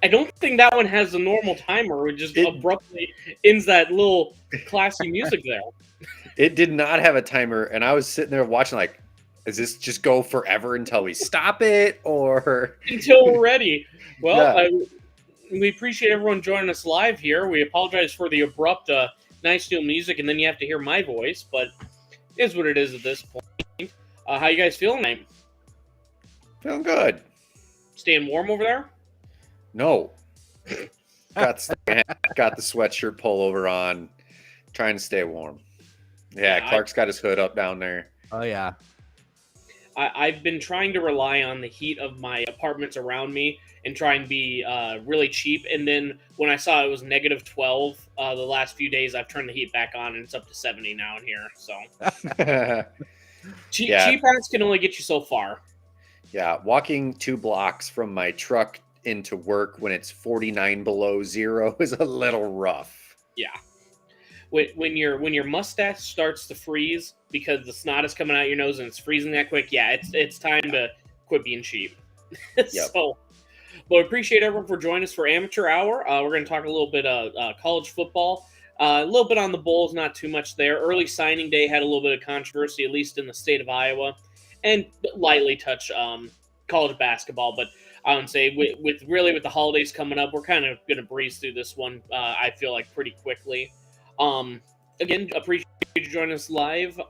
I don't think that one has a normal timer. It just It- abruptly ends that little classy music there. It did not have a timer, and I was sitting there watching like, is this just go forever until we stop it, or Until we're ready. Well, Yeah. we appreciate everyone joining us live here. We apologize for the abrupt nice new music, and then you have to hear my voice, but it is what it is at this point. How you guys feeling tonight? feeling good? Staying warm over there? No, got the sweatshirt pullover on, trying to stay warm. Yeah, Clark's got his hood up down there. Oh yeah. I've been trying to rely on the heat of my apartments around me and try and be really cheap. And then when I saw it was negative 12 the last few days, I've turned the heat back on and it's up to 70 now in here. So cheap ass can only get you so far. Yeah, walking 2 blocks from my truck into work when it's 49 below zero is a little rough. Yeah. When your mustache starts to freeze because the snot is coming out your nose and it's freezing that quick, yeah, it's time to quit being cheap. Yep. So, but appreciate everyone for joining us for Amateur Hour. We're going to talk a little bit of college football, a little bit on the Bulls, not too much there. Early signing day had a little bit of controversy, at least in the state of Iowa, and lightly touch college basketball. But I would say with the holidays coming up, we're kind of going to breeze through this one. I feel like pretty quickly. Again, appreciate you joining us live.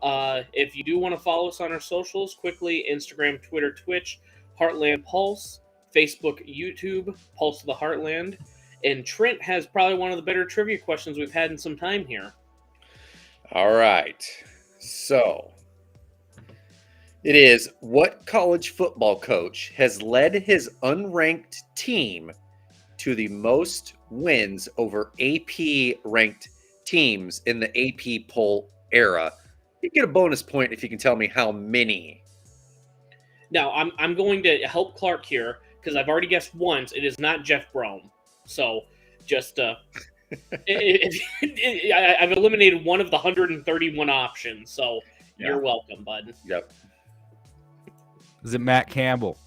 If you do want to follow us on our socials, quickly, Instagram, Twitter, Twitch, Heartland Pulse, Facebook, YouTube, Pulse of the Heartland. And Trent has probably one of the better trivia questions we've had in some time here. All right. So it is, what college football coach has led his unranked team to the most wins over AP ranked teams in the AP poll era? You get a bonus point if you can tell me how many. Now, I'm going to help Clark here because I've already guessed once. It is not Jeff Brome. So just I've eliminated one of the 131 options. So you're welcome, bud. Yep. Is it Matt Campbell?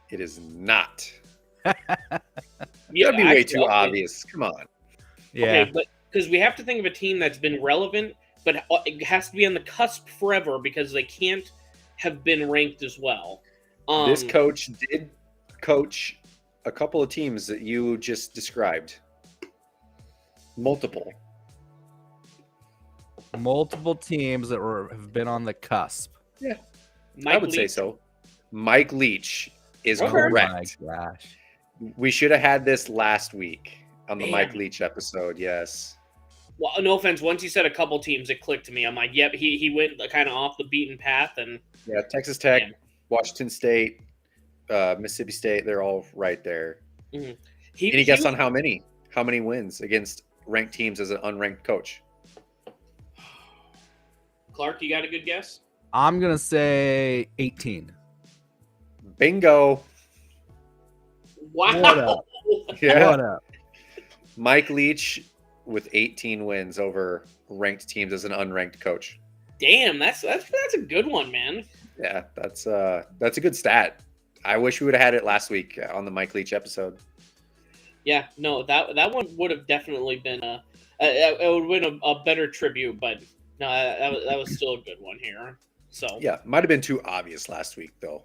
It is not. Yeah, That'd be way too obvious. Come on. Yeah. Okay, but because we have to think of a team that's been relevant, but it has to be on the cusp forever because they can't have been ranked as well. This coach did coach a couple of teams that you just described. Multiple teams that have been on the cusp. Yeah, I would say so. Mike Leach is correct. Oh my gosh. We should have had this last week on the Mike Leach episode. Yes. Well, no offense. Once you said a couple teams, it clicked to me. I'm like, yep, he went kind of off the beaten path. And yeah, Texas Tech, Washington State, Mississippi State, they're all right there. Mm-hmm. Any guess on how many? How many wins against ranked teams as an unranked coach? Clark, you got a good guess? I'm going to say 18. Bingo. Wow. What up? Yeah. What up? Mike Leach with 18 wins over ranked teams as an unranked coach. Damn, that's a good one, man. Yeah, that's a good stat. I wish we would have had it last week on the Mike Leach episode. Yeah, no, that one would have definitely been it would have been a better tribute, but no, that was still a good one here. So yeah, might have been too obvious last week though.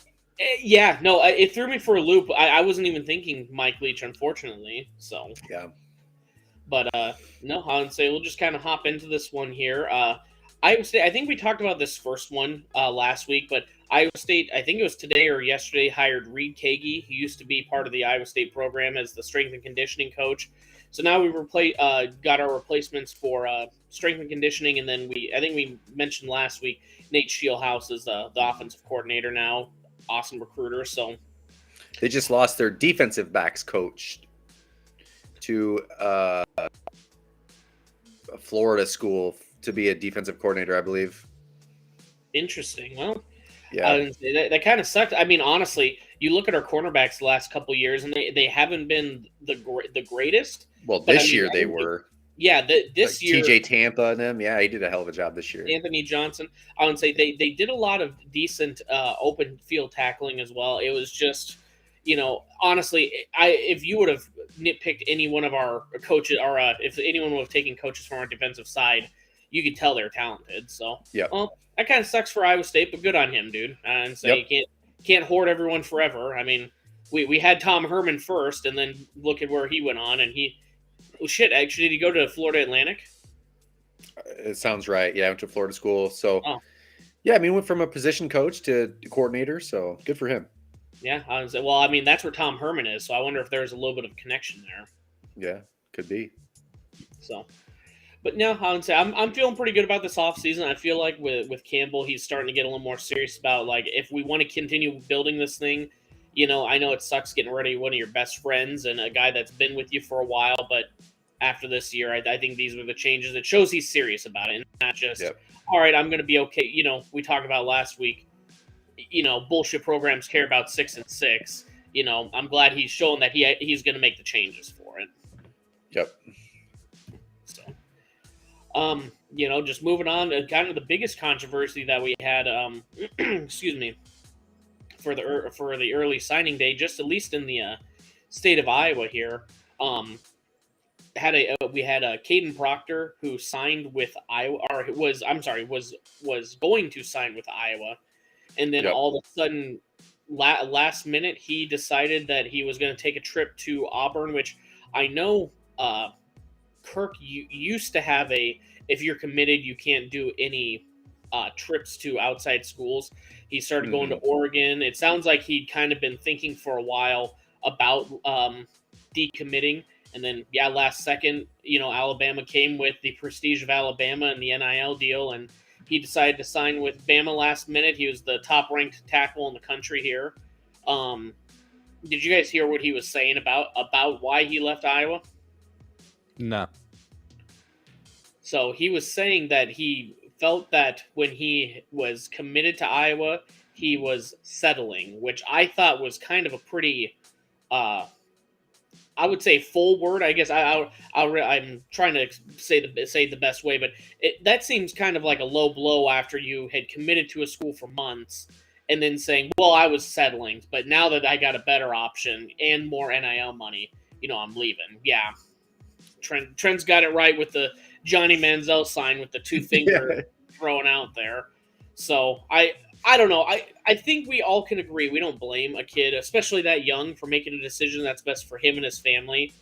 Yeah, no, it threw me for a loop. I wasn't even thinking Mike Leach, unfortunately. So yeah, but no, I would say we'll just kind of hop into this one here. Iowa State, I think we talked about this first one last week, but Iowa State, I think it was today or yesterday, hired Reed Kagi, who used to be part of the Iowa State program as the strength and conditioning coach. So now we got our replacements for strength and conditioning, and then I think we mentioned last week Nate Scheelhaus is the offensive coordinator now. Awesome recruiter. So they just lost their defensive backs coach to a Florida school to be a defensive coordinator, I believe. Interesting. Well, yeah, that kind of sucked. I mean, honestly, you look at our cornerbacks the last couple of years, and they haven't been the greatest. Well, this year they were. Yeah, this year. TJ Tampa and them. Yeah, he did a hell of a job this year. Anthony Johnson. I would say they did a lot of decent open field tackling as well. It was just, honestly, if you would have nitpicked any one of our coaches, or if anyone would have taken coaches from our defensive side, you could tell they're talented. So, Yep. well, that kind of sucks for Iowa State, but good on him, dude. And so Yep. you can't hoard everyone forever. I mean, we had Tom Herman first, and then look at where he went on, and actually, did he go to Florida Atlantic? It sounds right. Yeah, I went to Florida school. So, Oh. yeah, I mean, went from a position coach to coordinator. So good for him. Yeah, I was, well, I mean, that's where Tom Herman is, so I wonder if there's a little bit of connection there. Yeah, could be. So, but no, I would say I'm feeling pretty good about this offseason. I feel like with Campbell, he's starting to get a little more serious about, like, if we want to continue building this thing. I know it sucks getting rid of one of your best friends and a guy that's been with you for a while, but after this year, I think these are the changes. It shows he's serious about it, and not just, Yep. all right, I'm going to be okay. We talked about last week. Bullshit programs care about 6-6. I'm glad he's shown that he's going to make the changes for it. Yep. So, just moving on to kind of the biggest controversy that we had, excuse me, for the early signing day, just at least in the state of Iowa here, we had Caden Proctor who signed with Iowa, or was going to sign with Iowa, and then Yep. all of a sudden, last minute, he decided that he was going to take a trip to Auburn, which I know Kirk used to have if you're committed, you can't do any trips to outside schools. He started going to Oregon. It sounds like he'd kind of been thinking for a while about decommitting. And then, last second, Alabama came with the prestige of Alabama and the NIL deal, and he decided to sign with Bama last minute. He was the top-ranked tackle in the country here. Did you guys hear what he was saying about why he left Iowa? No. So he was saying that he felt that when he was committed to Iowa, he was settling, which I thought was kind of a pretty, I would say, full word. I guess I'm trying to say the best way, but that seems kind of like a low blow after you had committed to a school for months and then saying, well, I was settling, but now that I got a better option and more NIL money, I'm leaving. Yeah. Trent's got it right with the Johnny Manziel sign with the two finger thrown out there. So I don't know. I think we all can agree we don't blame a kid, especially that young, for making a decision that's best for him and his family.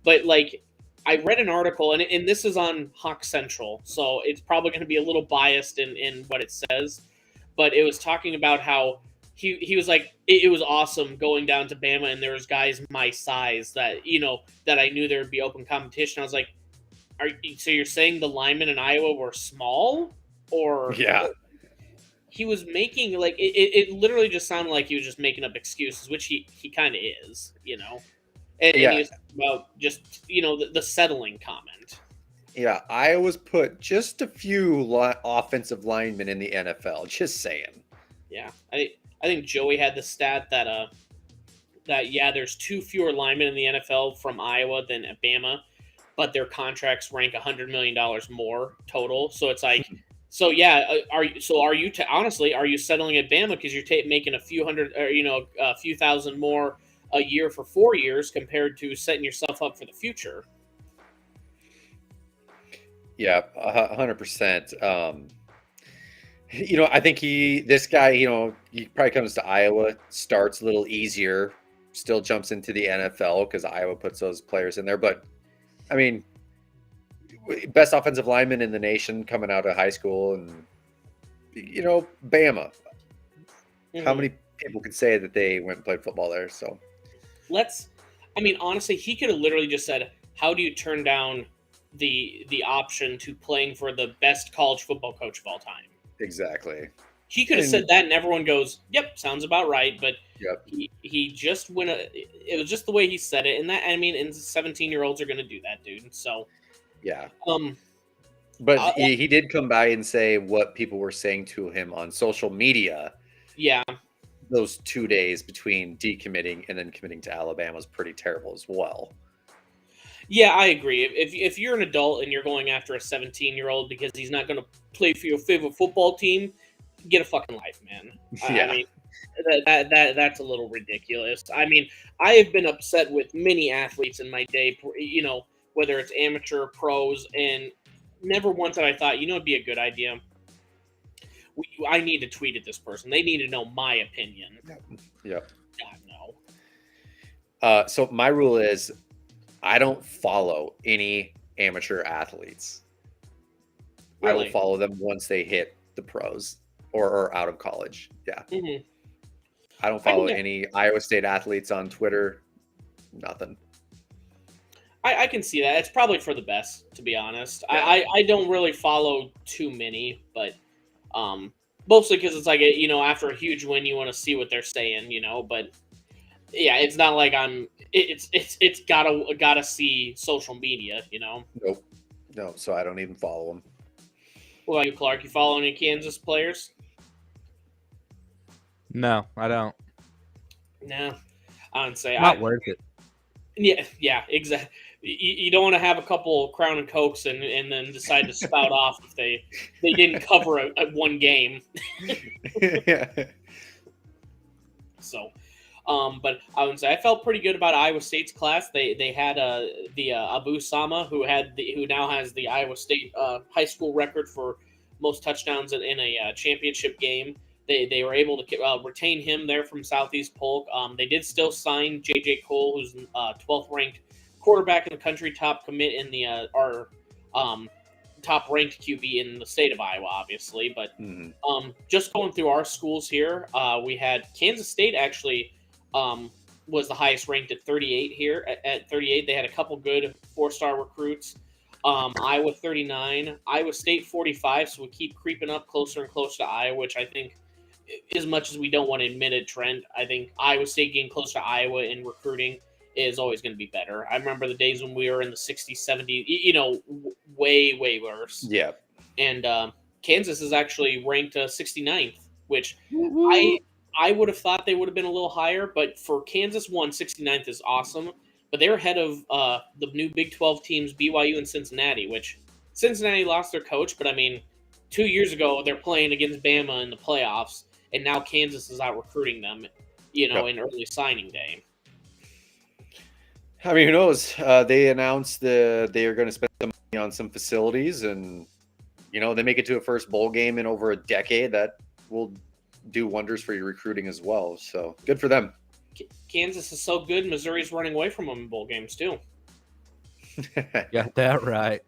But like, I read an article, and this is on Hawk Central, so it's probably going to be a little biased in what it says. But it was talking about how he was like, it was awesome going down to Bama, and there was guys my size that that I knew there would be open competition. I was like, so you're saying the linemen in Iowa were small, or Yeah. He was making it literally just sounded like he was just making up excuses, which he kind of is, and he was about just the settling comment. Yeah, Iowa's put just a few offensive linemen in the NFL. Just saying. Yeah, I think Joey had the stat that there's 2 fewer linemen in the NFL from Iowa than at Bama, but their contracts rank $100 million more total. So it's like, are you honestly, are you settling at Bama because you're making a few hundred or a few thousand more a year for 4 years compared to setting yourself up for the future? Yeah, 100%. I think this guy, he probably comes to Iowa, starts a little easier, still jumps into the NFL because Iowa puts those players in there. But I mean, best offensive lineman in the nation coming out of high school, and Bama. How many people could say that they went and played football there? So honestly, he could have literally just said, how do you turn down the option to playing for the best college football coach of all time? Exactly. He could have said that, and everyone goes, "Yep, sounds about right." But yep. he just went. It was just the way he said it, and and 17-year-olds are going to do that, dude. So yeah. But he did come by and say what people were saying to him on social media. Yeah. Those 2 days between decommitting and then committing to Alabama was pretty terrible as well. Yeah, I agree. If you're an adult and you're going after a 17-year-old because he's not going to play for your favorite football team, get a fucking life, man. Yeah. I mean, That's a little ridiculous. I mean, I have been upset with many athletes in my day, whether it's amateur, pros, and never once that I thought, it'd be a good idea. I need to tweet at this person. They need to know my opinion. Yep. God, no. So my rule is I don't follow any amateur athletes. Really? I will follow them once they hit the pros or out of college. Yeah. Mm-hmm. I don't follow any Iowa State athletes on Twitter. Nothing. I can see that. It's probably for the best, to be honest. Yeah. I don't really follow too many, but mostly because it's like, after a huge win, you want to see what they're saying, but yeah, it's not like it's gotta see social media, Nope. No, so I don't even follow them. What about you, Clark? You follow any Kansas players? No, I don't. No, I would say Not worth it. Yeah, exactly. You don't want to have a couple Crown and Cokes and then decide to spout off if they didn't cover a one game. Yeah. So, but I would say I felt pretty good about Iowa State's class. They had the Abu Sama who now has the Iowa State high school record for most touchdowns in a championship game. They were able to retain him there from Southeast Polk. They did still sign J.J. Cole, who's 12th ranked quarterback in the country, top commit in the top ranked QB in the state of Iowa, obviously. But just going through our schools here, we had Kansas State actually was the highest ranked at 38 here. At 38, they had a couple good 4-star recruits. Iowa 39, Iowa State 45. So we keep creeping up closer and closer to Iowa, which I think, as much as we don't want to admit it, Trent, I think Iowa State getting close to Iowa in recruiting is always going to be better. I remember the days when we were in the 60s, 70s, way, way worse. Yeah. And Kansas is actually ranked 69th, which I would have thought they would have been a little higher. But for Kansas, 69th is awesome. But they're ahead of the new Big 12 teams, BYU and Cincinnati, which Cincinnati lost their coach. But, I mean, 2 years ago, they're playing against Bama in the playoffs. And now Kansas is out recruiting them, in early signing day. I mean, who knows? They announced they are going to spend some money on some facilities, and they make it to a first bowl game in over a decade. That will do wonders for your recruiting as well. So good for them. Kansas is so good. Missouri's running away from them in bowl games too. Got that right.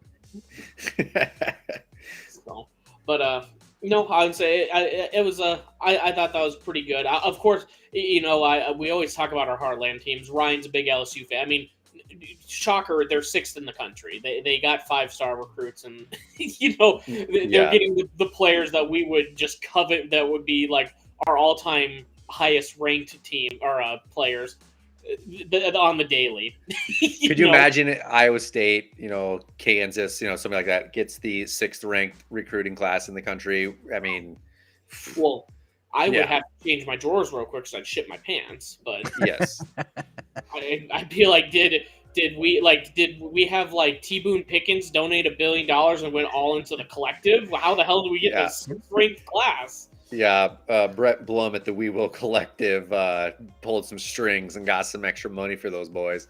So, but I would say it was I thought that was pretty good. Of course, we always talk about our Heartland teams. Ryan's a big LSU fan. I mean, shocker, they're 6th in the country. They got 5-star recruits, and they're getting the players that we would just covet. That would be like our all-time highest ranked team or players on the daily. Could you imagine Iowa State, Kansas, something like that gets the 6th ranked recruiting class in the country? I mean, well, I would have to change my drawers real quick because I'd shit my pants. But yes, I'd be like, did we have like T. Boone Pickens donate $1 billion and went all into the collective? How the hell do we get this 6th ranked class? Yeah, Brett Blum at the We Will Collective pulled some strings and got some extra money for those boys.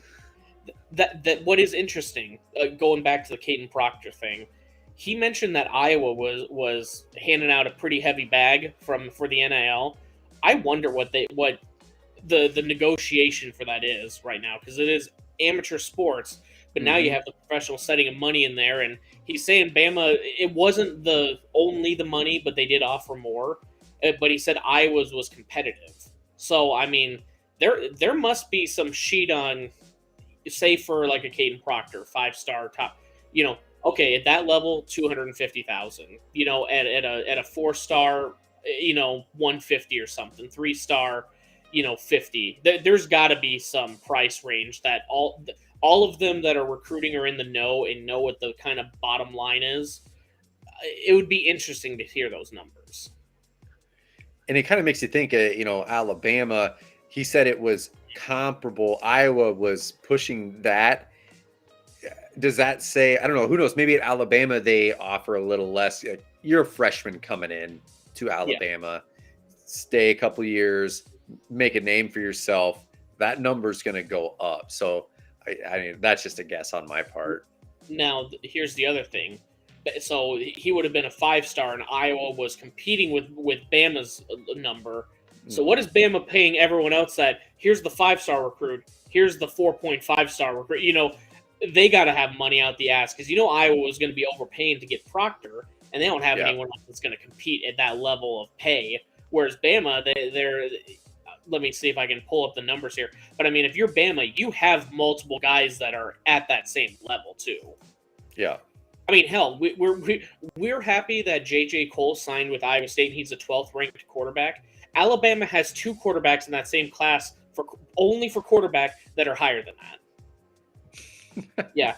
That what is interesting, going back to the Caden Proctor thing, he mentioned that Iowa was handing out a pretty heavy bag for the NIL. I wonder what the negotiation for that is right now, because it is amateur sports, but now you have the professional setting of money in there, and he's saying Bama, it wasn't only the money, but they did offer more. But he said Iowa's was competitive. So, I mean, there must be some sheet on, say for like a Caden Proctor, 5-star top, okay, at that level, 250,000, at a 4-star, 150 or something, 3-star, 50. There's got to be some price range that all of them that are recruiting are in the know and know what the kind of bottom line is. It would be interesting to hear those numbers. And it kind of makes you think, Alabama, he said it was comparable. Iowa was pushing that. Does that say, I don't know, who knows? Maybe at Alabama, they offer a little less. You're a freshman coming in to Alabama. stay a couple years, make a name for yourself, that number's going to go up. So, I mean, that's just a guess on my part. Now, here's the other thing. So he would have been a 5-star, and Iowa was competing with Bama's number. So what is Bama paying everyone else that here's the 5-star recruit, here's the 4.5-star recruit? You know, they got to have money out the ass because, you know, Iowa was going to be overpaying to get Proctor, and they don't have anyone else that's going to compete at that level of pay. Whereas Bama, they're let me see if I can pull up the numbers here. But, I mean, if you're Bama, you have multiple guys that are at that same level, too. Yeah. I mean, hell, we're happy that J.J. Cole signed with Iowa State, and he's a 12th-ranked quarterback. Alabama has 2 quarterbacks in that same class only for quarterback that are higher than that. Yeah.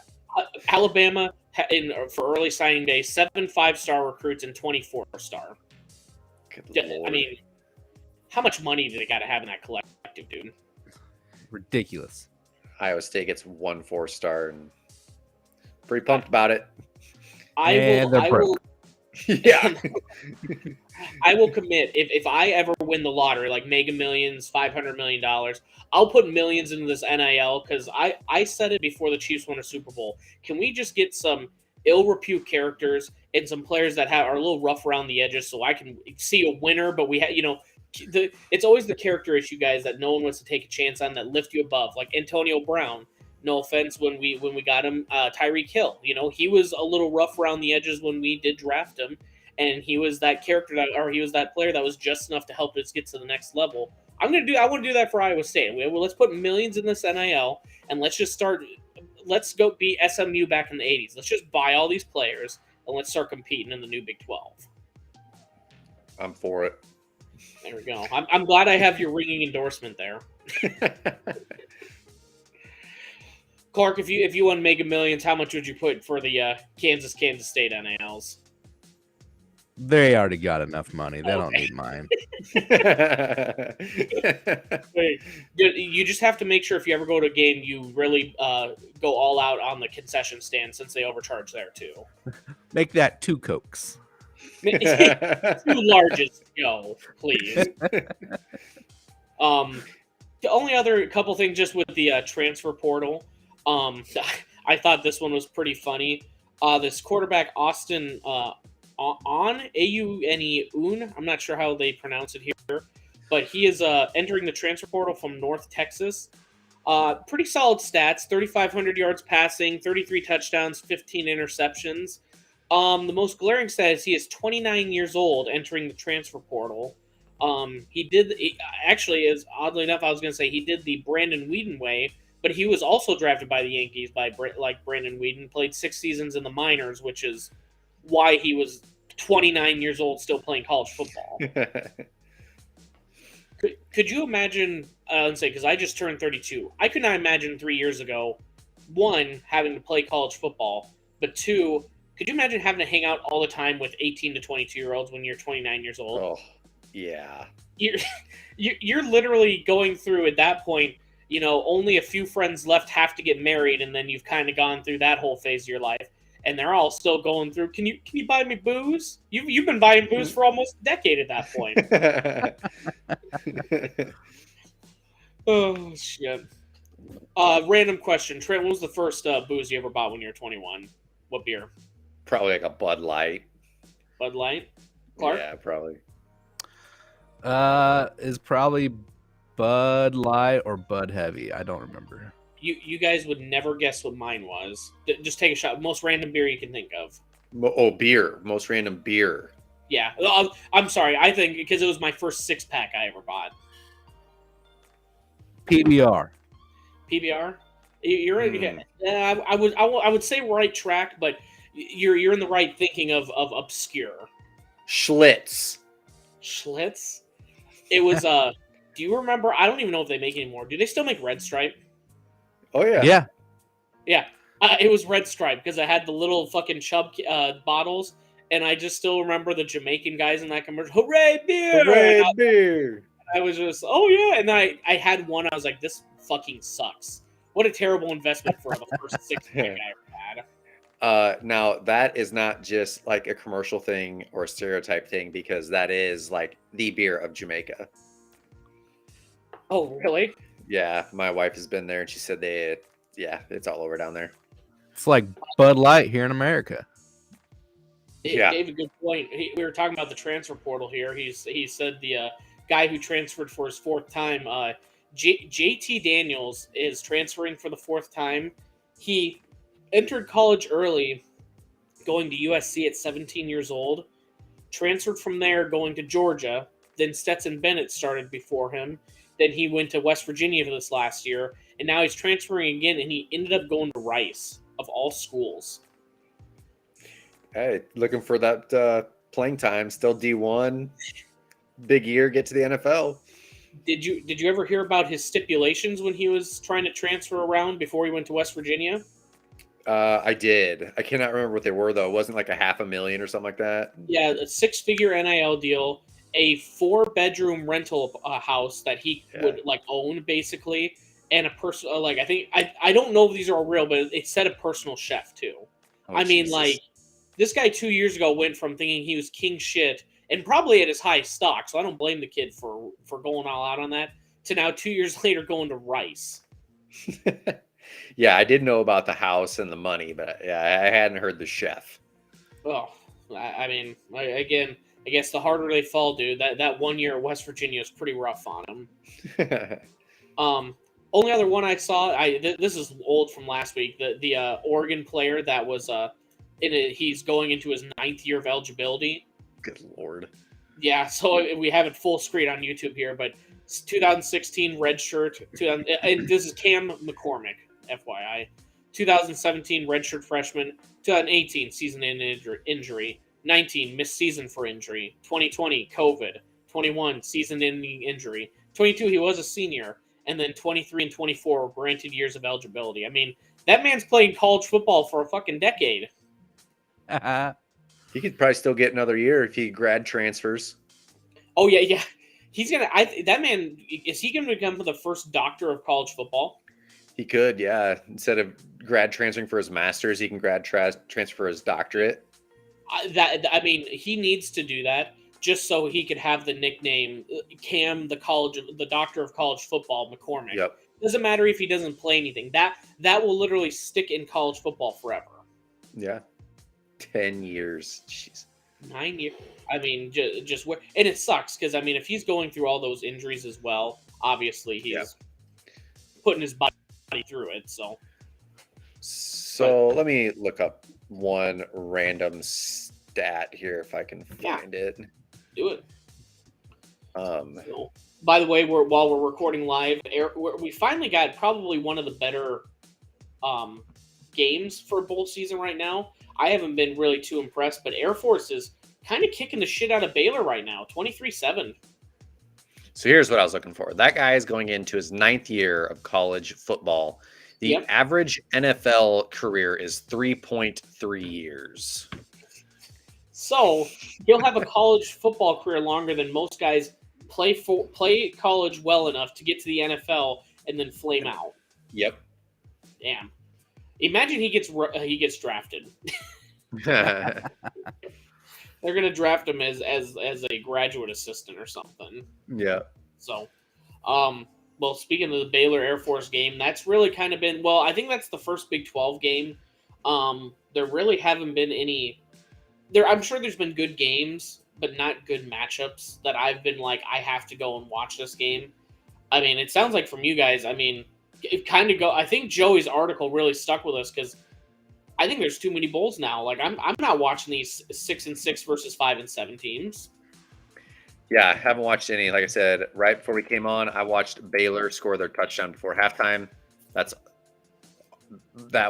Alabama, for early signing day, 7 5-star recruits and 24-star. I mean, how much money do they got to have in that collective, dude? Ridiculous. Iowa State gets 1 4-star, and pretty pumped about it. I will Yeah. I will commit if I ever win the lottery, like Mega Millions, $500 million, I'll put millions into this NIL because I said it before the Chiefs won a Super Bowl. Can we just get some ill repute characters and some players that are a little rough around the edges so I can see a winner? But we have, you know, it's always the character issue guys that no one wants to take a chance on that lift you above, like Antonio Brown. No offense when we got him, Tyreek Hill. You know, he was a little rough around the edges when we did draft him, and he was that character he was that player that was just enough to help us get to the next level. I want to do that for Iowa State. Let's put millions in this NIL, and let's just start. Let's go beat SMU back in the '80s. Let's just buy all these players and let's start competing in the new Big 12. I'm for it. There we go. I'm glad I have your ringing endorsement there. Clark, if you won Mega Millions, how much would you put for the Kansas State NILs? They already got enough money. They don't need mine. You just have to make sure if you ever go to a game, you really go all out on the concession stand since they overcharge there too. Make that 2 Cokes. 2 largest, go, please. The only other couple things just with the transfer portal. I thought this one was pretty funny. This quarterback Austin Aune, I'm not sure how they pronounce it here, but he is entering the transfer portal from North Texas. Pretty solid stats: 3,500 yards passing, 33 touchdowns, 15 interceptions. The most glaring stat is he is 29 years old entering the transfer portal. Actually, as oddly enough, I was going to say he did the Brandon Weeden way. But he was also drafted by the Yankees like Brandon Weeden, played 6 seasons in the minors, which is why he was 29 years old still playing college football. Could you imagine, let's say, because I just turned 32, I could not imagine 3 years ago, 1, having to play college football, but 2, could you imagine having to hang out all the time with 18 to 22-year-olds when you're 29 years old? Oh, yeah. You're literally going through, at that point, you know, only a few friends left have to get married, and then you've kind of gone through that whole phase of your life, and they're all still going through. Can you buy me booze? You've been buying booze for almost a decade at that point. Oh shit! Random question, Trent. What was the first booze you ever bought when you were 21? What beer? Probably like a Bud Light. Bud Light. Clark? Yeah, probably. Is probably Bud Light or Bud Heavy. I don't remember. You guys would never guess what mine was. Just take a shot. Most random beer you can think of. Oh, beer. Most random beer. Yeah. I'm sorry. I think because it was my first 6-pack I ever bought. PBR. PBR? You're I would say right track, but you're in the right thinking of obscure. Schlitz. Schlitz? It was do you remember? I don't even know if they make it anymore. Do they still make Red Stripe? Oh yeah. Yeah. Yeah. It was Red Stripe because I had the little fucking Chubb bottles, and I just still remember the Jamaican guys in that commercial. Hooray, beer! Hooray, beer! I was just, oh yeah, and I had one. I was like, this fucking sucks. What a terrible investment for the first 6-pack I ever Now that is not just like a commercial thing or a stereotype thing because that is like the beer of Jamaica. Oh, really? Yeah, my wife has been there and she said it's all over down there. It's like Bud Light here in America. He Yeah. gave a good point. We were talking about the transfer portal here. He said the guy who transferred for his fourth time, JT Daniels, is transferring for the fourth time. He entered college early, going to USC at 17 years old, transferred from there going to Georgia. Then Stetson Bennett started before him. Then he went to West Virginia for this last year, and now he's transferring again, and he ended up going to Rice, of all schools. Hey, looking for that playing time. Still D1. Big year, get to the NFL. Did you ever hear about his stipulations when he was trying to transfer around before he went to West Virginia? I did. I cannot remember what they were though. It wasn't like $500,000 or something like that. Yeah, a 6-figure NIL deal, a 4-bedroom rental house that he would like own basically, and a personal like I don't know if these are all real, but it said a personal chef too. Oh, I mean, Jesus. like this guy 2 years ago went from thinking he was king shit and probably at his highest stock, so I don't blame the kid for going all out on that. To now 2 years later going to Rice. Yeah, I did know about the house and the money, but yeah, I hadn't heard the chef. Oh, I mean, again, I guess the harder they fall, dude. That 1 year at West Virginia is pretty rough on him. Only other one I saw, this is old from last week. The Oregon player that was he's going into his 9th year of eligibility. Good Lord. Yeah, so we have it full screen on YouTube here, but it's 2016 red shirt. And this is Cam McCormick, FYI. 2017 redshirt freshman. 2018 season-ending injury. 19 missed season for injury. 2020 COVID. 21 season-ending injury. 22 he was a senior, and then 23 and 24 were granted years of eligibility. I mean, that man's playing college football for a fucking decade. He could probably still get another year if he grad transfers. Oh yeah. He's gonna. That man is he gonna become the first doctor of college football? He could, yeah. Instead of grad transferring for his master's, he can grad transfer for his doctorate. I mean, he needs to do that just so he could have the nickname Cam, the doctor of college football, McCormick. Yep. Doesn't matter if he doesn't play anything. That will literally stick in college football forever. Yeah. 10 years. Jeez. 9 years. I mean, just and it sucks because I mean, if he's going through all those injuries as well, obviously he's putting his body through it. So let me look up one random stat here if I can find it. Do it. By the way, while we're recording live, we finally got probably one of the better games for bowl season right now. I haven't been really too impressed, but Air Force is kind of kicking the shit out of Baylor right now, 23-7. So here's what I was looking for. That guy is going into his 9th year of college football. The average NFL career is 3.3 years. So he'll have a college football career longer than most guys play college well enough to get to the NFL and then flame out. Yep. Damn. Imagine he gets drafted. They're gonna draft him as a graduate assistant or something. Yeah. So, well, speaking of the Baylor Air Force game, that's really kind of been I think that's the first Big 12 game. There really haven't been any. I'm sure there's been good games, but not good matchups that I've been like, I have to go and watch this game. I mean, it sounds like from you guys, I mean, it kind of I think Joey's article really stuck with us because I think there's too many bowls now. Like I'm not watching these 6-6 versus 5-7 teams. Yeah, I haven't watched any. Like I said, right before we came on, I watched Baylor score their touchdown before halftime. That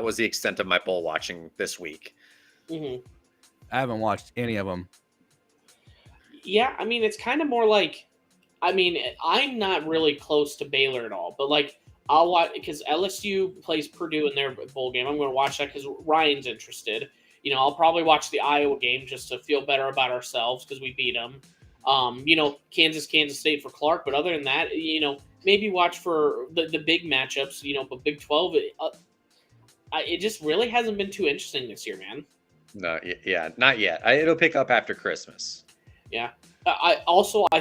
was the extent of my bowl watching this week. Mm-hmm. I haven't watched any of them. Yeah, I mean, it's kind of more like, I mean, I'm not really close to Baylor at all, but like I'll watch because LSU plays Purdue in their bowl game. I'm going to watch that because Ryan's interested. You know, I'll probably watch the Iowa game just to feel better about ourselves because we beat them. You know, Kansas State for Clark, but other than that, you know, maybe watch for the big matchups. You know, but Big 12, it just really hasn't been too interesting this year, man. No, yeah, not yet. It'll pick up after Christmas. Yeah. I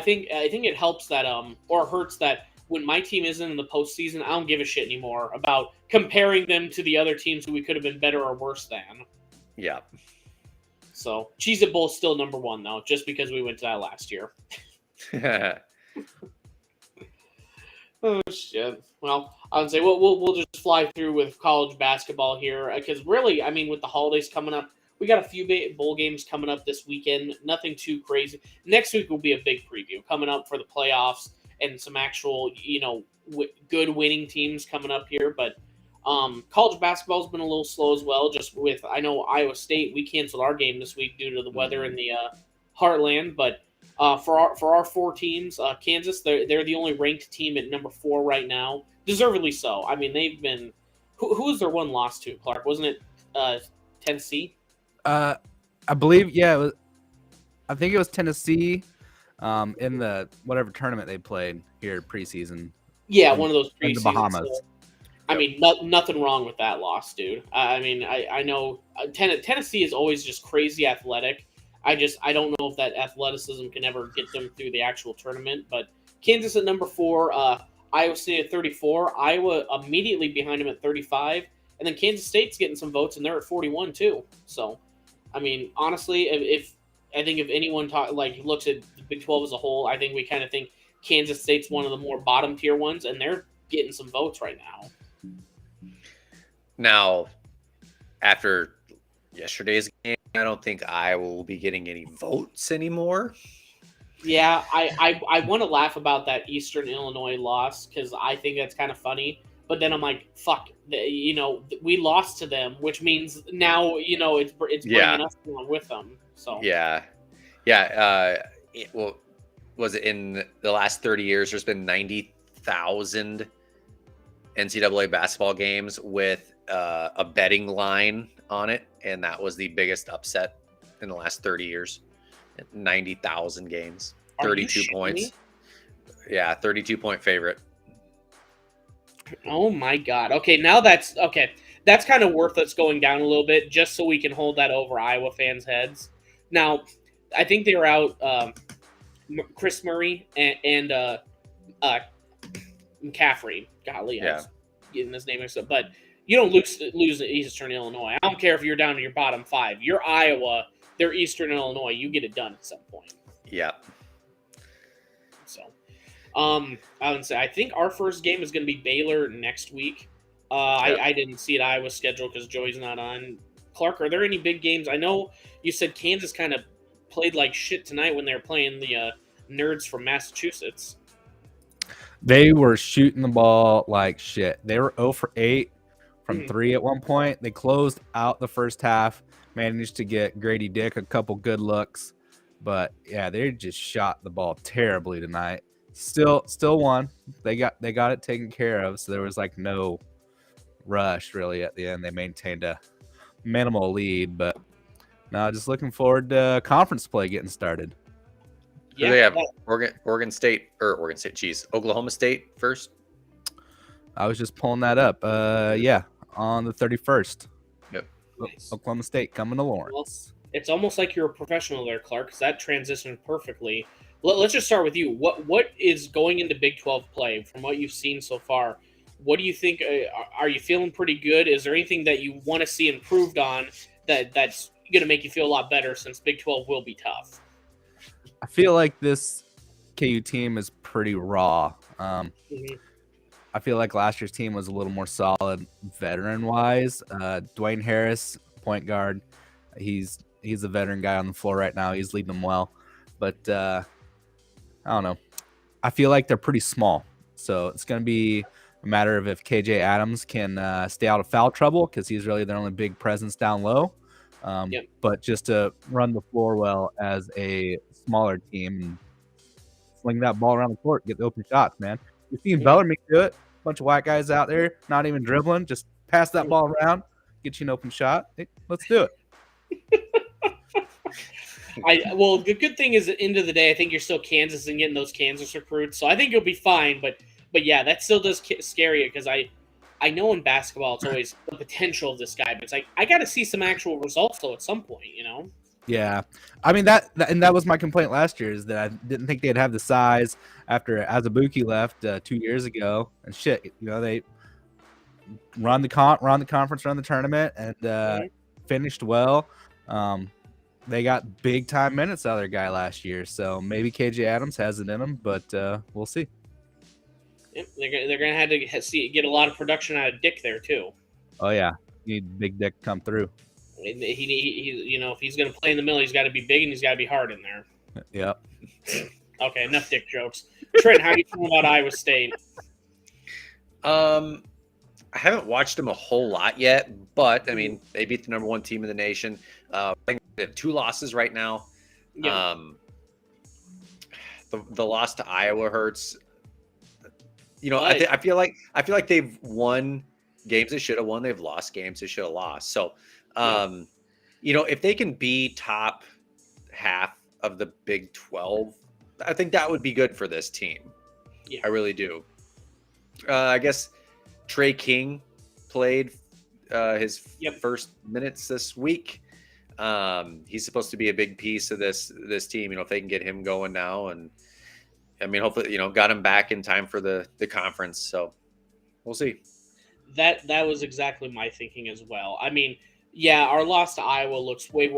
think it helps that or hurts that when my team isn't in the postseason, I don't give a shit anymore about comparing them to the other teams who we could have been better or worse than. Yeah. So Cheez-It Bowl is still number one though, just because we went to that last year. Oh shit! Well, I would say we'll just fly through with college basketball here because really, I mean, with the holidays coming up, we got a few bowl games coming up this weekend. Nothing too crazy. Next week will be a big preview coming up for the playoffs and some actual, good winning teams coming up here. But college basketball's been a little slow as well. Just with I know Iowa State, we canceled our game this week due to the weather in the Heartland, but. For our four teams, Kansas, they're the only ranked team at number 4 right now, deservedly so. I mean, they've been who was their one loss to? Clark, wasn't it Tennessee? I believe, yeah, it was. I think it was Tennessee, in the whatever tournament they played here preseason. Yeah, one of those preseason. In the Bahamas. So, I mean, nothing wrong with that loss, dude. I mean, I know Tennessee is always just crazy athletic. I don't know if that athleticism can ever get them through the actual tournament. But Kansas at number 4, Iowa State at 34, Iowa immediately behind them at 35, and then Kansas State's getting some votes, and they're at 41 too. So, I mean, honestly, if anyone looks at the Big 12 as a whole, I think we kind of think Kansas State's one of the more bottom tier ones, and they're getting some votes right now. Now, after yesterday's game, I don't think Iowa will be getting any votes anymore. Yeah, I want to laugh about that Eastern Illinois loss because I think that's kind of funny. But then I'm like, fuck, we lost to them, which means now, it's bringing us along with them. So yeah. Well, was it in the last 30 years? There's been 90,000 NCAA basketball games with a betting line on it, and that was the biggest upset in the last 30 years. 90,000 games, 32 points. Yeah, 32-point favorite. Oh my god. Okay, now that's kind of worth us going down a little bit just so we can hold that over Iowa fans' heads. Now, I think they were out Chris Murray and McCaffrey. Golly, I was getting his name mixed up, but you don't lose at Eastern Illinois. I don't care if you're down to your bottom 5. You're Iowa. They're Eastern Illinois. You get it done at some point. Yeah. So, I would say I think our first game is going to be Baylor next week. I didn't see it Iowa schedule because Joey's not on. Clark, are there any big games? I know you said Kansas kind of played like shit tonight when they were playing the nerds from Massachusetts. They were shooting the ball like shit. They were 0 for 8 from 3 at one point. They closed out the first half, managed to get Grady Dick a couple good looks. But, yeah, they just shot the ball terribly tonight. Still won. They got it taken care of, so there was, no rush, really, at the end. They maintained a minimal lead. But, now just looking forward to conference play getting started. Yeah, they have Oklahoma State first. I was just pulling that up. On the 31st. Yep. Nice. Oklahoma State coming to Lawrence. Well, it's almost like you're a professional there, Clark, because that transitioned perfectly. Let's just start with you. What is going into Big 12 play from what you've seen so far? What do you think? Are you feeling pretty good? Is there anything that you want to see improved on that's going to make you feel a lot better since Big 12 will be tough? I feel like this KU team is pretty raw. I feel like last year's team was a little more solid veteran-wise. Dwayne Harris, point guard, he's a veteran guy on the floor right now. He's leading them well. But I don't know. I feel like they're pretty small. So it's going to be a matter of if KJ Adams can stay out of foul trouble because he's really their only big presence down low. But just to run the floor well as a smaller team and sling that ball around the court, get the open shots, man. You've seen Bellarmine do it. Bunch of white guys out there, not even dribbling, just pass that ball around, get you an open shot. Hey, let's do it. The good thing is at the end of the day, I think you're still Kansas and getting those Kansas recruits, so I think you'll be fine. But yeah, that still does scare you because I know in basketball it's always the potential of this guy, but it's like I got to see some actual results though at some point, you know. Yeah, I mean that was my complaint last year is that I didn't think they'd have the size after Azubuike left 2 years ago, and shit, they run the conference, run the tournament, and finished well. They got big time minutes out of their guy last year, so maybe KJ Adams has it in him, but we'll see. Yep, they're gonna have to get a lot of production out of Dick there too. Oh yeah, you need Big Dick come through. He if he's gonna play in the middle, he's got to be big and he's got to be hard in there. Yep. Okay, enough Dick jokes. Trent, how do you feel about Iowa State? I haven't watched them a whole lot yet, but I mean, they beat the number 1 team in the nation. I think they have 2 losses right now. Yeah. The loss to Iowa hurts. But I feel like they've won games they should have won. They've lost games they should have lost. So, if they can be top half of the Big 12, I think that would be good for this team. Yeah. I really do. I guess Trey King played his first minutes this week. He's supposed to be a big piece of this team. If they can get him going now, and I mean, hopefully, got him back in time for the conference. So we'll see. That was exactly my thinking as well. I mean, yeah, our loss to Iowa looks way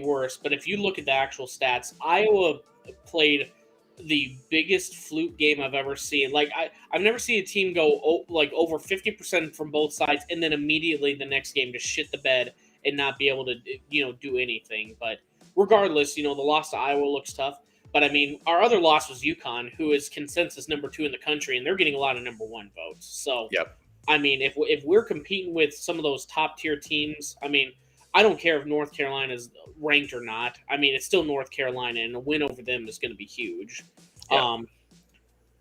worse, but if you look at the actual stats, Iowa played the biggest flute game I've ever seen. Like I've never seen a team go over 50% from both sides and then immediately the next game just shit the bed and not be able to do anything. But regardless, the loss to Iowa looks tough. But I mean, our other loss was UConn, who is consensus number 2 in the country, and they're getting a lot of number 1 votes. So yep. I mean, if we're competing with some of those top tier teams, I mean, I don't care if North Carolina is ranked or not. I mean, it's still North Carolina, and a win over them is going to be huge. Yeah.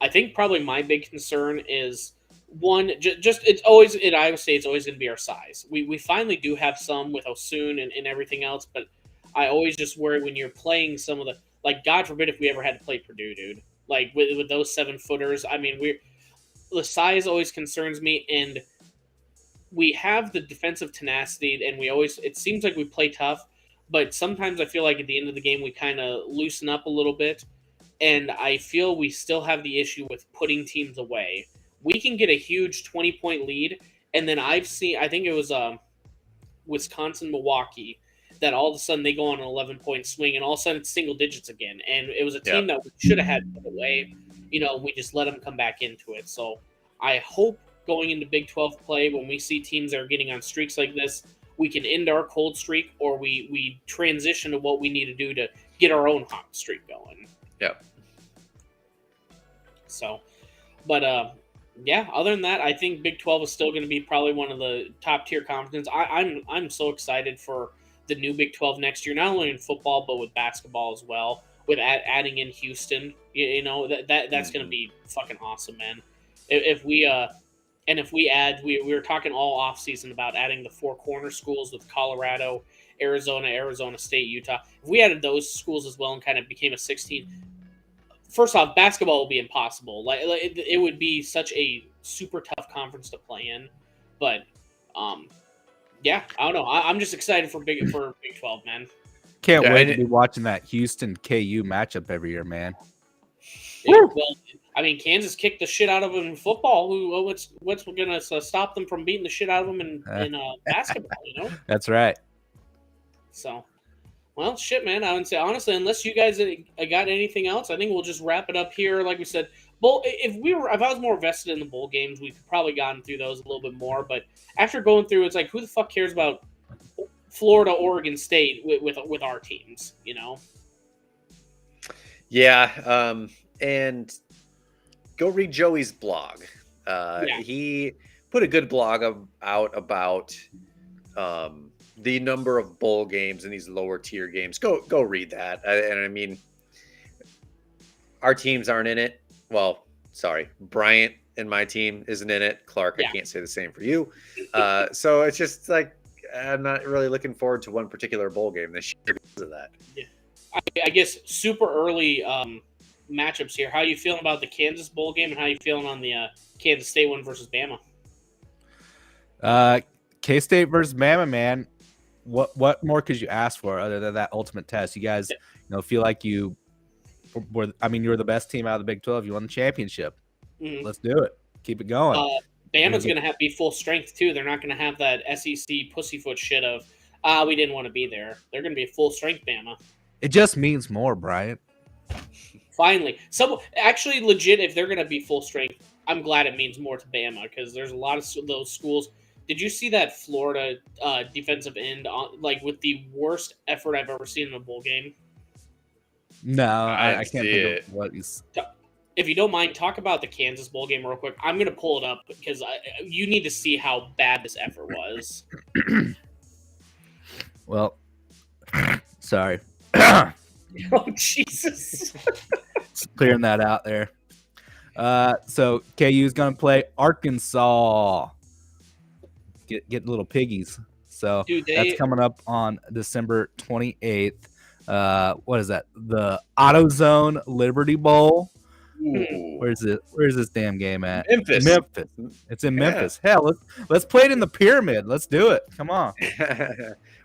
I think probably my big concern is one, it's always at Iowa State. It's always going to be our size. We finally do have some with Osun and everything else, but I always just worry when you're playing some of the God forbid if we ever had to play Purdue, dude. Like with those 7-footers. I mean, the size always concerns me, and we have the defensive tenacity, and it seems like we play tough, but sometimes I feel like at the end of the game we kind of loosen up a little bit, and I feel we still have the issue with putting teams away. We can get a huge 20-point lead, and then I think it was Wisconsin-Milwaukee, that all of a sudden they go on an 11-point swing, and all of a sudden it's single digits again, and it was a team that we should have had put away. We just let them come back into it. So I hope going into Big 12 play, when we see teams that are getting on streaks like this, we can end our cold streak, or we transition to what we need to do to get our own hot streak going. Yep. So, but other than that, I think Big 12 is still going to be probably one of the top tier conferences. I'm so excited for the new Big 12 next year, not only in football but with basketball as well. With adding in Houston, that's going to be fucking awesome, man. If we add, we were talking all off season about adding the 4 corner schools with Colorado, Arizona State, Utah. If we added those schools as well and kind of became a 16, first off, basketball will be impossible. It would be such a super tough conference to play in. But yeah, I don't know. I'm just excited for Big 12, man. Can't wait to be watching that Houston KU matchup every year, man. Yeah, well, I mean, Kansas kicked the shit out of them in football. What's going to stop them from beating the shit out of them in basketball? That's right. So, well, shit, man. I would say honestly, unless you guys got anything else, I think we'll just wrap it up here. Like we said, if I was more vested in the bowl games, we could probably gotten through those a little bit more. But after going through, it's like, who the fuck cares about Florida, Oregon State with our teams? Yeah. And go read Joey's blog. He put a good blog out about the number of bowl games in these lower tier games. Go read that. And I mean, our teams aren't in it. Well, sorry, Bryant and my team isn't in it. Clark, I can't say the same for you. So it's just like I'm not really looking forward to one particular bowl game this year because of that. Yeah. I guess super early matchups here. How are you feeling about the Kansas bowl game, and how are you feeling on the Kansas State one versus Bama? K-State versus Bama, man. What more could you ask for other than that ultimate test? You guys, feel like you were. I mean, you were the best team out of the Big 12. You won the championship. Mhm. Let's do it. Keep it going. Bama's going to have to be full strength too. They're not going to have that SEC pussyfoot shit of we didn't want to be there. They're going to be a full strength Bama. It just means more, Bryant. Finally, actually legit. If they're going to be full strength, I'm glad it means more to Bama because there's a lot of those schools. Did you see that Florida defensive end with the worst effort I've ever seen in a bowl game? No, I can't see think it. of what he's. If you don't mind, talk about the Kansas bowl game real quick. I'm going to pull it up because you need to see how bad this effort was. Well, sorry. Oh, Jesus. Just clearing that out there. So KU is going to play Arkansas. Get little piggies. So that's coming up on December 28th. What is that? The AutoZone Liberty Bowl. Ooh. Where's this damn game at? Memphis. It's in Memphis. Hell, let's play it in the pyramid. Let's do it. Come on.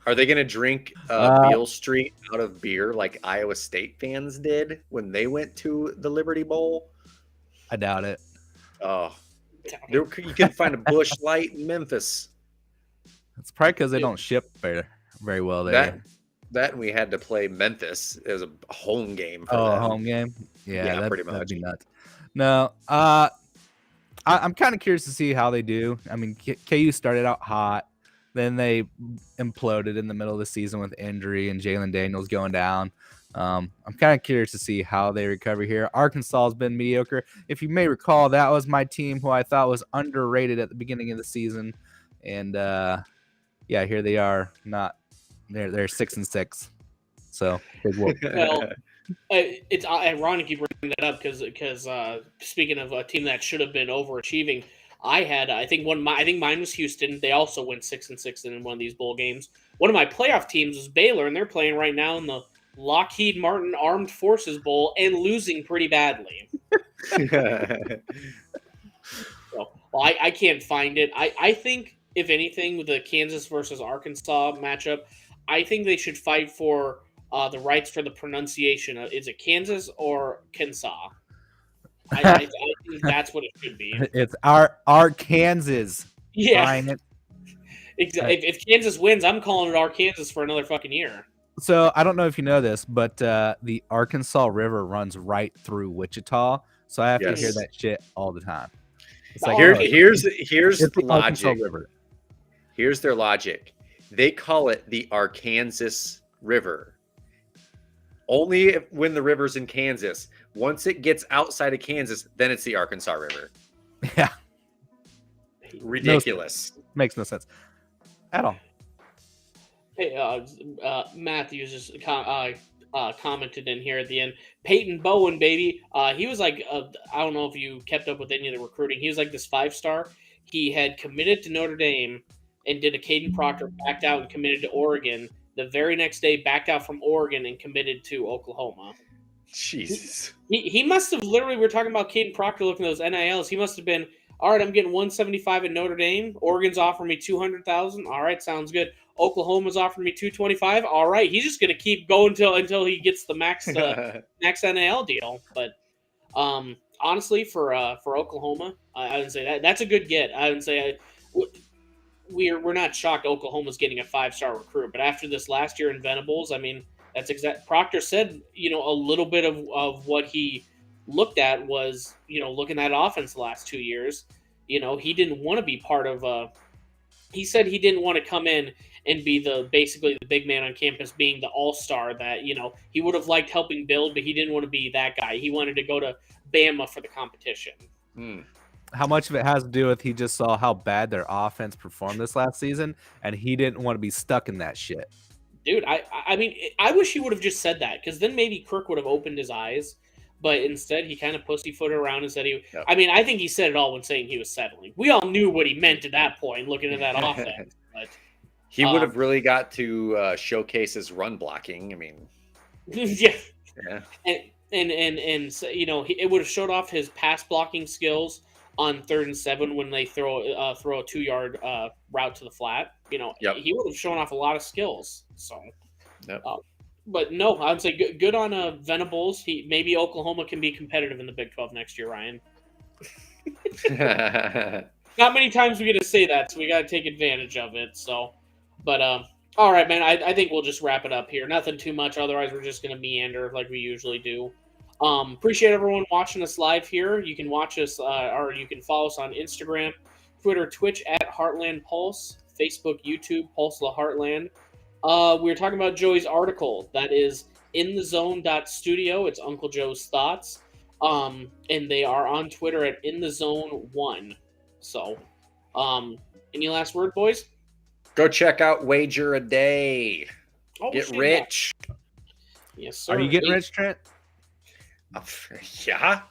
Are they going to drink Beale Street out of beer like Iowa State fans did when they went to the Liberty Bowl? I doubt it. Oh, you can find a Busch Light in Memphis. It's probably because they don't ship very well there. That and we had to play Memphis as a home game. For a them. Home game? Yeah, pretty much. That'd be nuts. No, I'm kind of curious to see how they do. I mean, KU started out hot. Then they imploded in the middle of the season with injury and Jalen Daniels going down. I'm kind of curious to see how they recover here. Arkansas has been mediocre. If you may recall, that was my team who I thought was underrated at the beginning of the season. And, here they are. They're 6-6. So, big whoop. Well, it's ironic you bring that up because speaking of a team that should have been overachieving, I think mine was Houston. They also went 6-6 in one of these bowl games. One of my playoff teams was Baylor, and they're playing right now in the Lockheed Martin Armed Forces Bowl and losing pretty badly. I can't find it. I think if anything with the Kansas versus Arkansas matchup, I think they should fight for the rights for the pronunciation. Is it Kansas or Kansas? I think that's what it should be. It's our Kansas. Yeah. Exactly. If Kansas wins, I'm calling it Arkansas for another fucking year. So I don't know if you know this, but the Arkansas River runs right through Wichita. So I have to hear that shit all the time. It's like here's the logic. River. Here's their logic. They call it the Arkansas River. Only when the river's in Kansas. Once it gets outside of Kansas, then it's the Arkansas River. Yeah. Ridiculous. Makes no sense at all. Hey, Matthews just commented in here at the end. Peyton Bowen, baby. He was like, I don't know if you kept up with any of the recruiting. He was like this 5-star. He had committed to Notre Dame and did a Caden Proctor, backed out and committed to Oregon. The very next day, backed out from Oregon and committed to Oklahoma. Jesus. He must have literally, we're talking about Caden Proctor looking at those NILs. He must have been, all right, I'm getting 175 at Notre Dame. Oregon's offering me 200,000. All right, sounds good. Oklahoma's offering me 225. All right, he's just going to keep going until he gets the max NIL deal. But honestly, for Oklahoma, I would say that's a good get. I would say we're not shocked Oklahoma's getting a 5-star recruit, but after this last year in Venables, I mean, that's exact. Proctor said, a little bit of what he looked at was, looking at offense the last 2 years. He didn't want to be part of. He said he didn't want to come in and be basically the big man on campus, being the all-star that he would have liked helping build, but he didn't want to be that guy. He wanted to go to Bama for the competition. How much of it has to do with he just saw how bad their offense performed this last season, and he didn't want to be stuck in that shit. Dude, I mean, I wish he would have just said that, because then maybe Kirk would have opened his eyes, but instead he kind of pussyfooted around and said Yep. I mean, I think he said it all when saying he was settling. We all knew what he meant at that point, looking at that offense. But he would have really got to showcase his run blocking. I mean, yeah. And it would have showed off his pass blocking skills. on 3rd and 7 when they throw a 2-yard route to the flat. You know, Yep. he would have shown off a lot of skills. So, Yep. but no, I would say good on Venables. Maybe Oklahoma can be competitive in the Big 12 next year, Ryan. Not many times we get to say that, so we got to take advantage of it. So, but all right, man. I think we'll just wrap it up here. Nothing too much. Otherwise, we're just gonna meander like we usually do. Appreciate everyone watching us live here. You can watch us, or you can follow us on Instagram, Twitter, Twitch at Heartland Pulse, Facebook, YouTube, Pulse of the Heartland. We were talking about Joey's article. That is inthezone.studio. It's Uncle Joe's thoughts. And they are on Twitter at inthezone1. So, any last word, boys? Go check out Wager a Day. Oh, Get rich. Yes, sir. Are you getting rich, Trent? Yeah.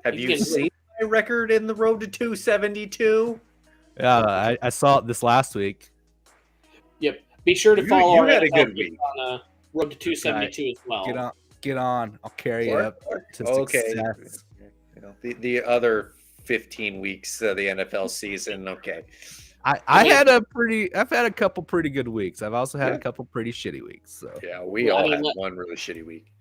Have you seen my record in the road to 272? Yeah, I saw it this last week. Yep. Be sure to follow You our had a NFL good week. on road to 272 as well. Get on. I'll carry you up to success. You know, the other 15 weeks of the NFL season. Okay. I've had a couple pretty good weeks. I've also had a couple pretty shitty weeks. So yeah, we all had one really shitty week.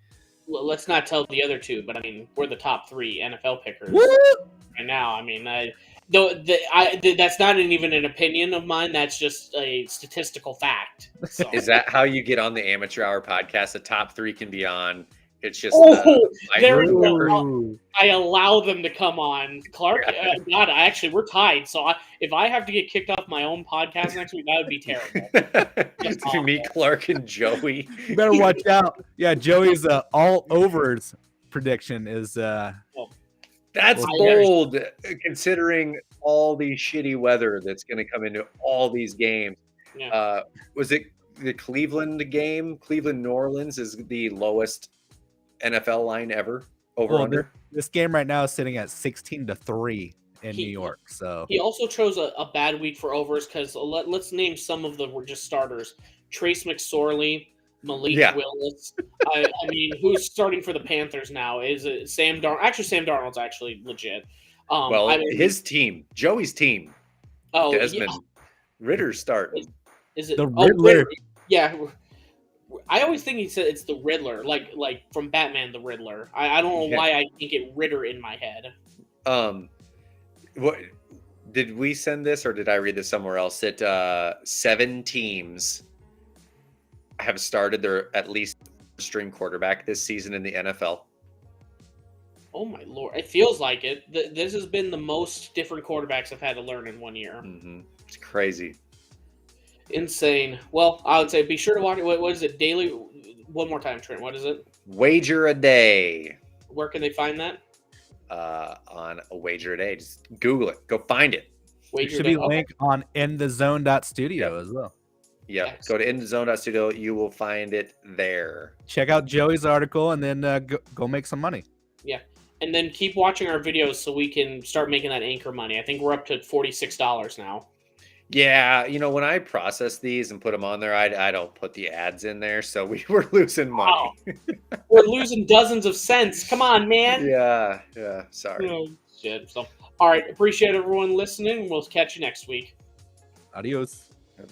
Let's not tell the other two, but I mean, we're the top 3 NFL pickers right now. I mean, that's not even an opinion of mine. That's just a statistical fact. So. Is that how you get on the Amateur Hour podcast? The top 3 can be on. It's just there we go. I allow them to come on. Clark, God, we're tied. So if I have to get kicked off my own podcast next week, that would be terrible. Me, Clark, and Joey. You better watch out. Yeah, Joey's all overs prediction is. That's bold, considering all the shitty weather that's going to come into all these games. Yeah. Was it the Cleveland game? Cleveland New Orleans is the lowest NFL line ever under. This game right now is sitting at 16-3 in New York. So he also chose a bad week for overs because let's name some of the just starters: Trace McSorley, Malik Willis. I mean, who's starting for the Panthers now? Is it Sam Darnold? Actually, Sam Darnold's actually legit. His team, Joey's team. Oh, Desmond Ritter's starting. Is it the Riddler? Yeah. I always think he said it's the Riddler, like from Batman, the Riddler. I don't know why I think it Ritter in my head. What did we send this, or did I read this somewhere else? That 7 teams have started their at least string quarterback this season in the NFL. Oh my Lord! It feels like it. This has been the most different quarterbacks I've had to learn in 1 year. Mm-hmm. It's crazy. Insane. Well, I would say be sure to watch it. What is it? Daily. One more time, Trent. What is it? Wager a Day. Where can they find that? On a Wager a Day. Just Google it. Go find it. It should be linked on inthezone.studio as well. Yeah. Yes. Go to inthezone.studio. You will find it there. Check out Joey's article and then go make some money. Yeah. And then keep watching our videos so we can start making that anchor money. I think we're up to $46 now. Yeah, when I process these and put them on there, I don't put the ads in there, so we were losing money. Wow. We're losing dozens of cents. Come on, man. Yeah, sorry. Oh, shit. So, all right, appreciate everyone listening. We'll catch you next week. Adios.